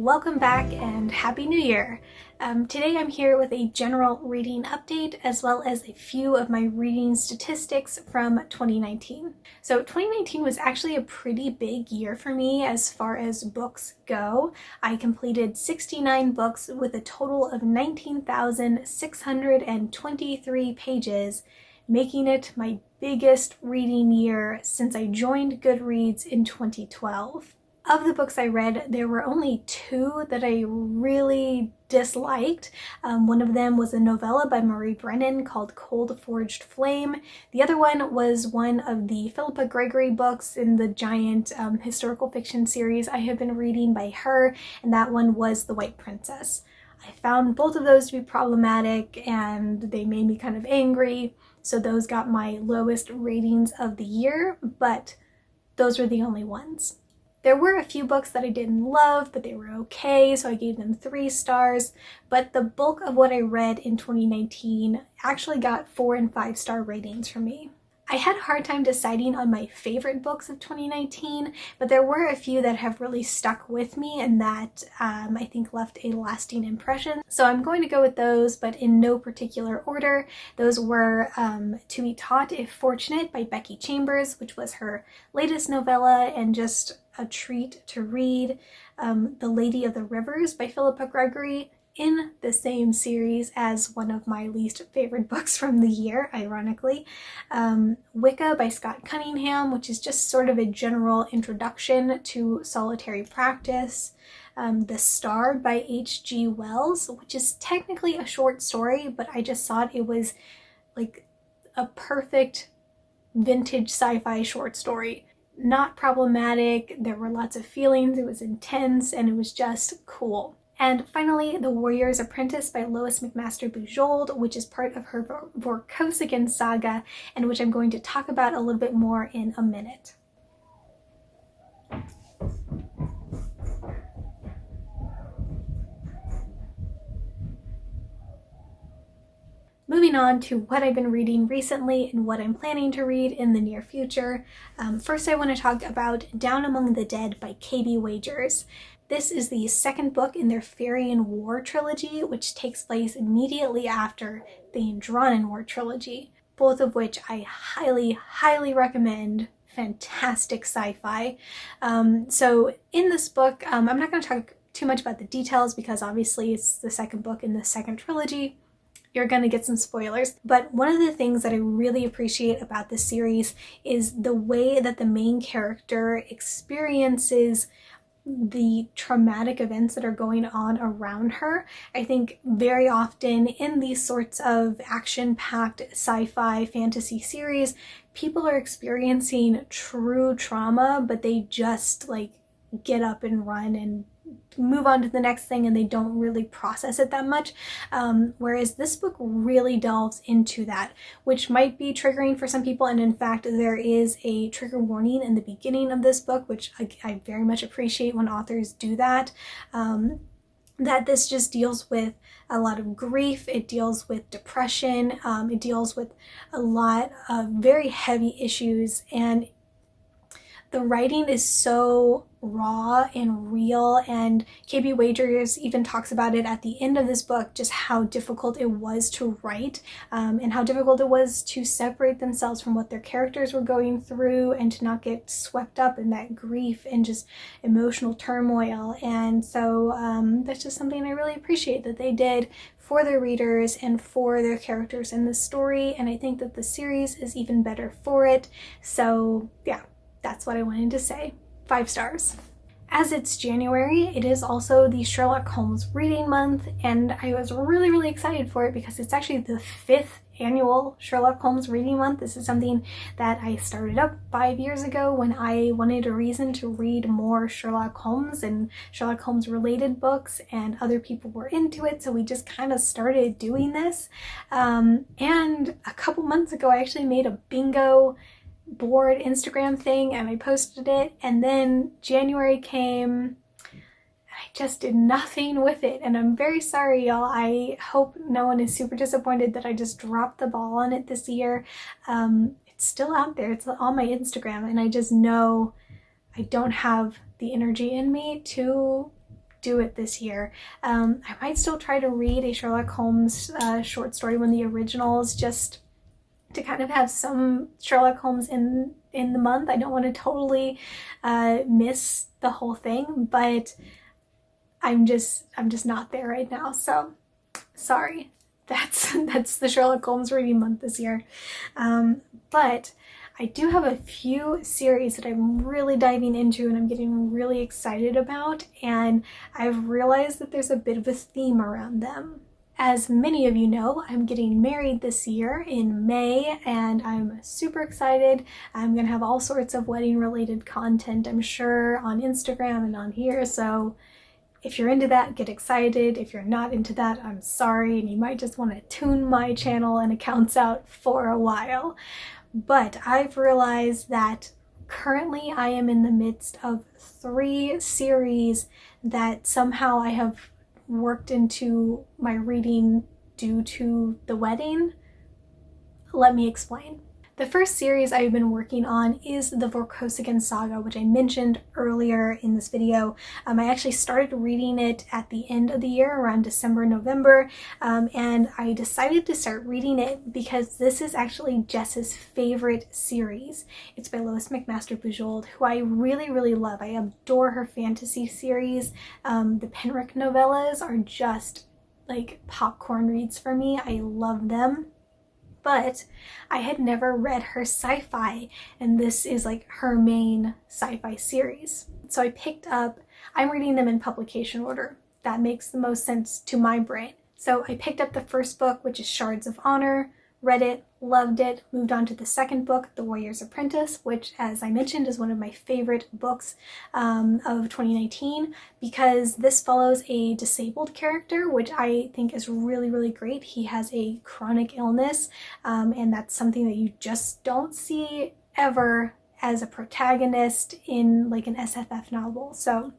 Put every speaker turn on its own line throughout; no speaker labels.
Welcome back and Happy New Year! Today I'm here with a general reading update as well as a few of my reading statistics from 2019. So 2019 was actually a pretty big year for me as far as books go. I completed 69 books with a total of 19,623 pages, making it my biggest reading year since I joined Goodreads in 2012. Of the books I read, there were only two that I really disliked. One of them was a novella by Marie Brennan called Cold Forged Flame. The other one was one of the Philippa Gregory books in the giant historical fiction series I have been reading by her, and that one was The White Princess. I found both of those to be problematic and they made me kind of angry, so those got my lowest ratings of the year, but those were the only ones. There were a few books that I didn't love, but they were okay, so I gave them 3 stars. But the bulk of what I read in 2019 actually got 4 and 5 star ratings from me. I had a hard time deciding on my favorite books of 2019, but there were a few that have really stuck with me and that I think left a lasting impression. So I'm going to go with those, but in no particular order. Those were To Be Taught If Fortunate by Becky Chambers, which was her latest novella and just a treat to read. The Lady of the Rivers by Philippa Gregory, in the same series as one of my least favorite books from the year, ironically. Wicca by Scott Cunningham, which is just sort of a general introduction to solitary practice. The Star by H.G. Wells, which is technically a short story, but I just thought it was like a perfect vintage sci-fi short story. Not problematic, there were lots of feelings, it was intense, and it was just cool. And finally, The Warrior's Apprentice by Lois McMaster Bujold, which is part of her Vorkosigan Saga, and which I'm going to talk about a little bit more in a minute. Moving on to what I've been reading recently and what I'm planning to read in the near future. First I want to talk about Down Among the Dead by K.B. Wagers. This is the second book in their Fairy and War Trilogy, which takes place immediately after the Andronin War Trilogy, both of which I highly recommend. Fantastic sci-fi. So in this book, I'm not going to talk too much about the details because obviously it's the second book in the second trilogy. You're going to get some spoilers, but one of the things that I really appreciate about this series is the way that the main character experiences the traumatic events that are going on around her. I think very often in these sorts of action-packed sci-fi fantasy series, people are experiencing true trauma, but they just like get up and run and move on to the next thing and they don't really process it that much. Whereas this book really delves into that, which might be triggering for some people. And in fact, there is a trigger warning in the beginning of this book, which I very much appreciate when authors do that. That this just deals with a lot of grief, it deals with depression, it deals with a lot of very heavy issues, and the writing is so raw and real, and K.B. Wagers even talks about it at the end of this book, just how difficult it was to write and how difficult it was to separate themselves from what their characters were going through and to not get swept up in that grief and just emotional turmoil. And so that's just something I really appreciate that they did for their readers and for their characters in the story, and I think that the series is even better for it. So yeah, that's what I wanted to say. 5 stars. As it's January, it is also the Sherlock Holmes reading month, and I was really excited for it because it's actually the 5th annual Sherlock Holmes reading month. This is something that I started up 5 years ago when I wanted a reason to read more Sherlock Holmes and Sherlock Holmes related books, and other people were into it, so we just kind of started doing this. And a couple months ago I actually made a bingo board Instagram thing and I posted it, and then January came and I just did nothing with it, and I'm very sorry, y'all. I hope no one is super disappointed that I just dropped the ball on it this year. It's still out there, it's on my Instagram, and I just know I don't have the energy in me to do it this year. I might still try to read a Sherlock Holmes short story, one of the originals, just to kind of have some Sherlock Holmes in the month. I don't want to totally miss the whole thing, but I'm just not there right now. So sorry. That's the Sherlock Holmes reading month this year. But I do have a few series that I'm really diving into and I'm getting really excited about, and I've realized that there's a bit of a theme around them. As many of you know, I'm getting married this year in May, and I'm super excited. I'm gonna have all sorts of wedding related content, I'm sure, on Instagram and on here, so if you're into that, get excited. If you're not into that, I'm sorry, and you might just want to tune my channel and accounts out for a while. But I've realized that currently I am in the midst of 3 series that somehow I have worked into my reading due to the wedding. Let me explain. The first series I've been working on is the Vorkosigan Saga, which I mentioned earlier in this video. I actually started reading it at the end of the year, around December, November, and I decided to start reading it because this is actually Jess's favorite series. It's by Lois McMaster-Bujold, who I really, really love. I adore her fantasy series. The Penrick novellas are just like popcorn reads for me. I love them. But I had never read her sci-fi, and this is like her main sci-fi series. So I picked up, I'm reading them in publication order. That makes the most sense to my brain. So I picked up the first book, which is Shards of Honor, read it, loved it, moved on to the second book, The Warrior's Apprentice, which, as I mentioned, is one of my favorite books of 2019 because this follows a disabled character, which I think is really, really great. He has a chronic illness, and that's something that you just don't see ever as a protagonist in like an SFF novel. So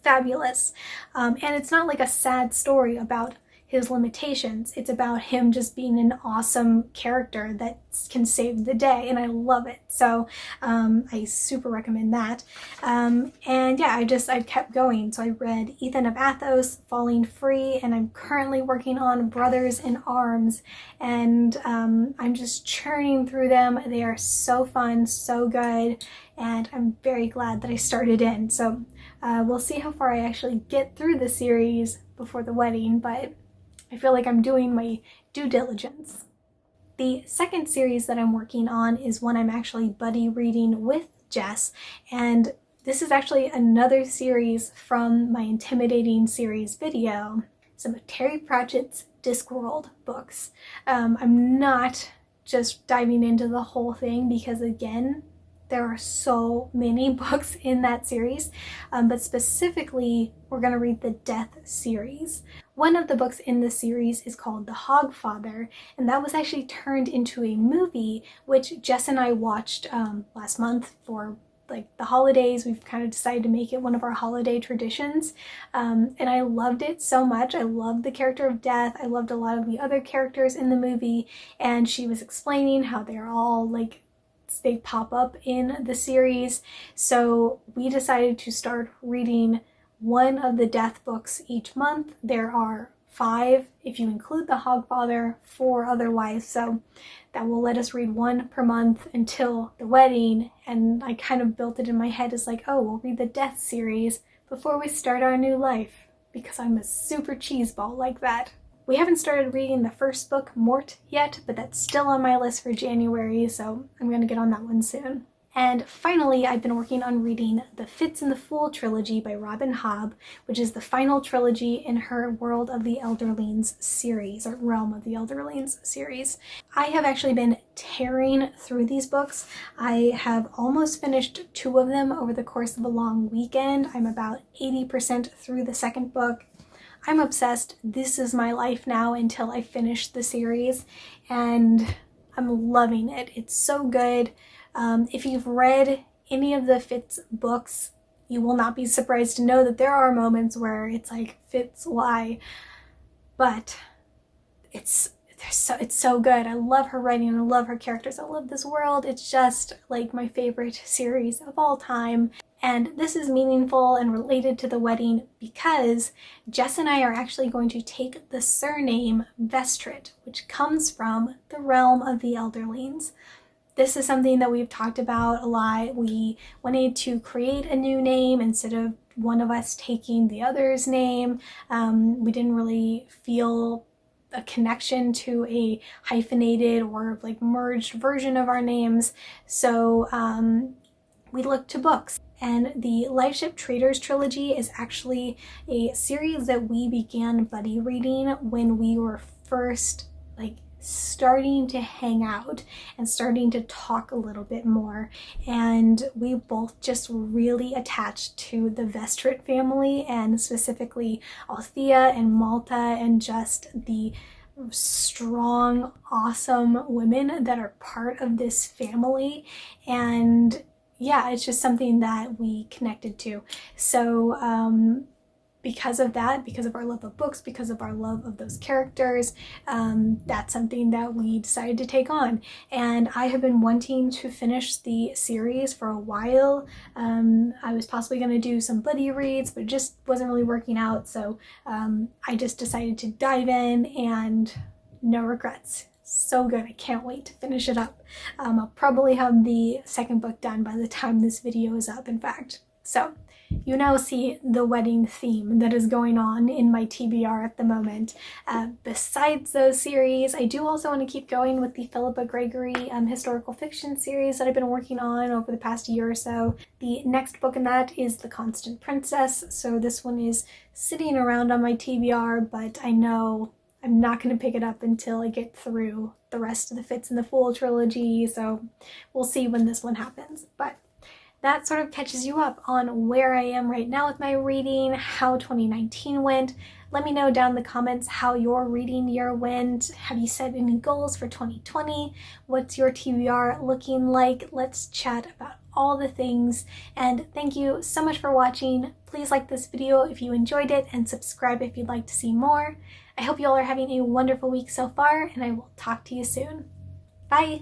fabulous. And it's not like a sad story about his limitations. It's about him just being an awesome character that can save the day, and I love it. So I super recommend that. And yeah, I've kept going. So I read Ethan of Athos, Falling Free, and I'm currently working on Brothers in Arms, and I'm just churning through them. They are so fun, so good, and I'm very glad that I started in. So we'll see how far I actually get through the series before the wedding, but I feel like I'm doing my due diligence. The second series that I'm working on is one I'm actually buddy reading with Jess, and this is actually another series from my Intimidating series video, some of Terry Pratchett's Discworld books. I'm not just diving into the whole thing because, again, there are so many books in that series, but specifically we're going to read the Death series. One of the books in this series is called The Hogfather, and that was actually turned into a movie, which Jess and I watched last month for like the holidays. We've kind of decided to make it one of our holiday traditions, and I loved it so much. I loved the character of Death. I loved a lot of the other characters in the movie, and she was explaining how they're all like, they pop up in the series. So we decided to start reading one of the Death books each month. There are 5 if you include The Hogfather, 4 otherwise, so that will let us read 1 per month until the wedding. And I kind of built it in my head as like, oh, we'll read the Death series before we start our new life, because I'm a super cheeseball like that. We haven't started reading the first book, Mort, yet, but that's still on my list for January, so I'm going to get on that one soon. And finally, I've been working on reading the Fitz and the Fool trilogy by Robin Hobb, which is the final trilogy in her World of the Elderlings series, or Realm of the Elderlings series. I have actually been tearing through these books. I have almost finished 2 of them over the course of a long weekend. I'm about 80% through the second book. I'm obsessed. This is my life now until I finish the series, and I'm loving it. It's so good. If you've read any of the Fitz books, you will not be surprised to know that there are moments where it's like, Fitz, why? But it's it's so good. I love her writing, I love her characters, I love this world. It's just like my favorite series of all time. And this is meaningful and related to the wedding because Jess and I are actually going to take the surname Vestrit, which comes from the realm of the Elderlings. This is something that we've talked about a lot. We wanted to create a new name instead of one of us taking the other's name. We didn't really feel a connection to a hyphenated or like merged version of our names. So we looked to books. And the Lightship Traders trilogy is actually a series that we began buddy reading when we were first like starting to hang out and starting to talk a little bit more. And we both just really attached to the Vestrit family, and specifically Althea and Malta, and just the strong, awesome women that are part of this family. And yeah, it's just something that we connected to. So because of that, because of our love of books, because of our love of those characters, that's something that we decided to take on. And I have been wanting to finish the series for a while. I was possibly going to do some buddy reads, but it just wasn't really working out. So I just decided to dive in, and no regrets. So good. I can't wait to finish it up. I'll probably have the second book done by the time this video is up, in fact. So you now see the wedding theme that is going on in my TBR at the moment. Besides those series, I do also want to keep going with the Philippa Gregory historical fiction series that I've been working on over the past year or so. The next book in that is The Constant Princess, so this one is sitting around on my TBR, but I know I'm not going to pick it up until I get through the rest of the Fitz and the Fool trilogy, so we'll see when this one happens. But that sort of catches you up on where I am right now with my reading, how 2019 went. Let me know down in the comments how your reading year went. Have you set any goals for 2020? What's your TBR looking like? Let's chat about all the things. And thank you so much for watching. Please like this video if you enjoyed it, and subscribe if you'd like to see more. I hope you all are having a wonderful week so far, and I will talk to you soon. Bye!